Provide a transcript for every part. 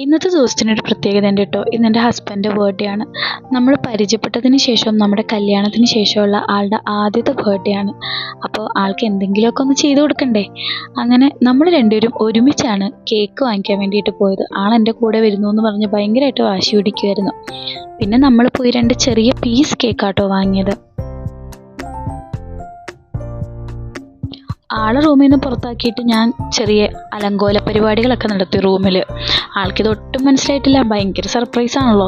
ഇന്നത്തെ ദിവസത്തിനൊരു പ്രത്യേകത ഉണ്ട് കേട്ടോ. ഇന്നെൻ്റെ ഹസ്ബൻഡ് ബർത്ത്ഡേ ആണ്. നമ്മൾ പരിചയപ്പെട്ടതിന് ശേഷം നമ്മുടെ കല്യാണത്തിന് ശേഷമുള്ള ആളുടെ ആദ്യത്തെ ബർത്ത്ഡേ ആണ്. അപ്പോൾ ആൾക്ക് എന്തെങ്കിലുമൊക്കെ ഒന്ന് ചെയ്തു കൊടുക്കണ്ടേ. അങ്ങനെ നമ്മൾ രണ്ടുപേരും ഒരുമിച്ചാണ് കേക്ക് വാങ്ങിക്കാൻ വേണ്ടിയിട്ട് പോയത്. ആൾ എൻ്റെ കൂടെ വരുന്നു എന്ന് പറഞ്ഞ് ഭയങ്കരമായിട്ട് വാശി പിടിക്കുമായിരുന്നു. പിന്നെ നമ്മൾ പോയി 2 ചെറിയ പീസ് കേക്കാട്ടോ വാങ്ങിയത്. ആളെ റൂമിൽ നിന്ന് പുറത്താക്കിയിട്ട് ഞാൻ ചെറിയ അലങ്കോല പരിപാടികളൊക്കെ നടത്തി റൂമിൽ. ആൾക്കിത് ഒട്ടും മനസ്സിലായിട്ടില്ല. ഭയങ്കര സർപ്രൈസ് ആണല്ലോ.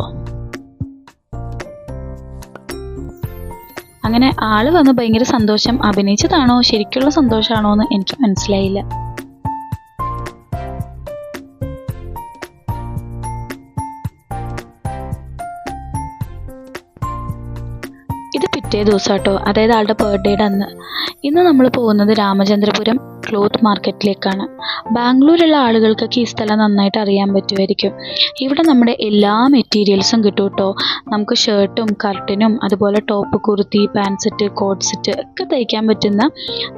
അങ്ങനെ ആള് വന്ന് ഭയങ്കര സന്തോഷം. അഭിനയിച്ചതാണോ ശരിക്കുള്ള സന്തോഷമാണോ എന്ന് എനിക്ക് മനസ്സിലായില്ല. ഇത് പിറ്റേ ദിവസം കേട്ടോ, അതായത് ആളുടെ ബർത്ത്ഡേയുടെ അന്ന്. ഇന്ന് നമ്മൾ പോകുന്നത് രാമചന്ദ്രപുരം ക്ലോത്ത് മാർക്കറ്റിലേക്കാണ്. ബാംഗ്ലൂരുള്ള ആളുകൾക്കൊക്കെ ഈ സ്ഥലം നന്നായിട്ട് അറിയാൻ പറ്റുമായിരിക്കും. ഇവിടെ നമ്മുടെ എല്ലാ മെറ്റീരിയൽസും കിട്ടും കേട്ടോ. നമുക്ക് ഷർട്ടും കർട്ടനും അതുപോലെ top, kurti, pant set, coat set ഒക്കെ തയ്ക്കാൻ പറ്റുന്ന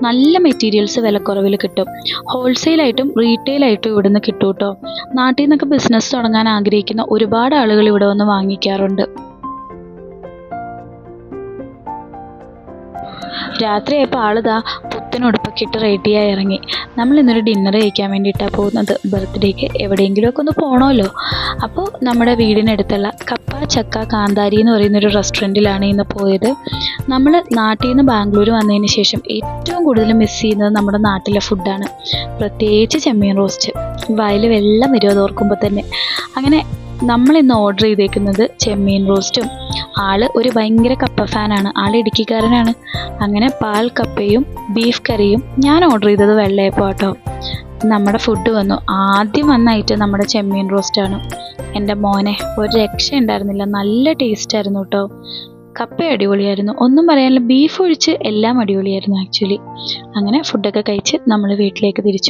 നല്ല മെറ്റീരിയൽസ് വിലക്കുറവിൽ കിട്ടും. ഹോൾസെയിലായിട്ടും റീറ്റെയിലായിട്ടും ഇവിടെ നിന്ന് കിട്ടും കേട്ടോ. നാട്ടിൽ നിന്നൊക്കെ ബിസിനസ് തുടങ്ങാൻ ആഗ്രഹിക്കുന്ന ഒരുപാട് ആളുകൾ ഇവിടെ വന്ന് വാങ്ങിക്കാറുണ്ട്. രാത്രിയായപ്പോൾ ആളിതാ പുത്തനുടുപ്പൊക്കെ ഇട്ട് റെഡിയായി ഇറങ്ങി. നമ്മൾ ഇന്നൊരു ഡിന്നർ കഴിക്കാൻ വേണ്ടിയിട്ടാണ് പോകുന്നത്. ബർത്ത്ഡേക്ക് എവിടെയെങ്കിലുമൊക്കെ ഒന്ന് പോകണമല്ലോ. അപ്പോൾ നമ്മുടെ വീടിനടുത്തുള്ള കപ്പ ചക്ക കാന്താരി എന്ന് പറയുന്നൊരു റെസ്റ്റോറൻറ്റിലാണ് ഇന്ന് പോയത്. നമ്മൾ നാട്ടിൽ നിന്ന് ബാംഗ്ലൂർ വന്നതിന് ശേഷം ഏറ്റവും കൂടുതൽ മിസ് ചെയ്യുന്നത് നമ്മുടെ നാട്ടിലെ ഫുഡാണ്. പ്രത്യേകിച്ച് ചെമ്മീൻ റോസ്റ്റ്. വായിൽ വെള്ളം വരും അത് ഓർക്കുമ്പോൾ തന്നെ. അങ്ങനെ നമ്മളിന്ന് ഓർഡർ ചെയ്തേക്കുന്നത് ചെമ്മീൻ റോസ്റ്റും. ആള് ഒരു ഭയങ്കര കപ്പ ഫാനാണ്. ആൾ ഇടുക്കിക്കാരനാണ്. അങ്ങനെ പാൽ കപ്പയും ബീഫ് കറിയും. ഞാൻ ഓർഡർ ചെയ്തത് വെള്ളയപ്പം കേട്ടോ. നമ്മുടെ ഫുഡ് വന്നു. ആദ്യം വന്ന ഐറ്റം നമ്മുടെ ചെമ്മീൻ റോസ്റ്റാണ്. എൻ്റെ മോനെ ഒരു രക്ഷ ഉണ്ടായിരുന്നില്ല. നല്ല ടേസ്റ്റ് ആയിരുന്നു കേട്ടോ. കപ്പ അടിപൊളിയായിരുന്നു, ഒന്നും പറയാനില്ല. ബീഫ് ഒഴിച്ച് എല്ലാം അടിപൊളിയായിരുന്നു ആക്ച്വലി. അങ്ങനെ ഫുഡൊക്കെ കഴിച്ച് നമ്മൾ വീട്ടിലേക്ക് തിരിച്ചു.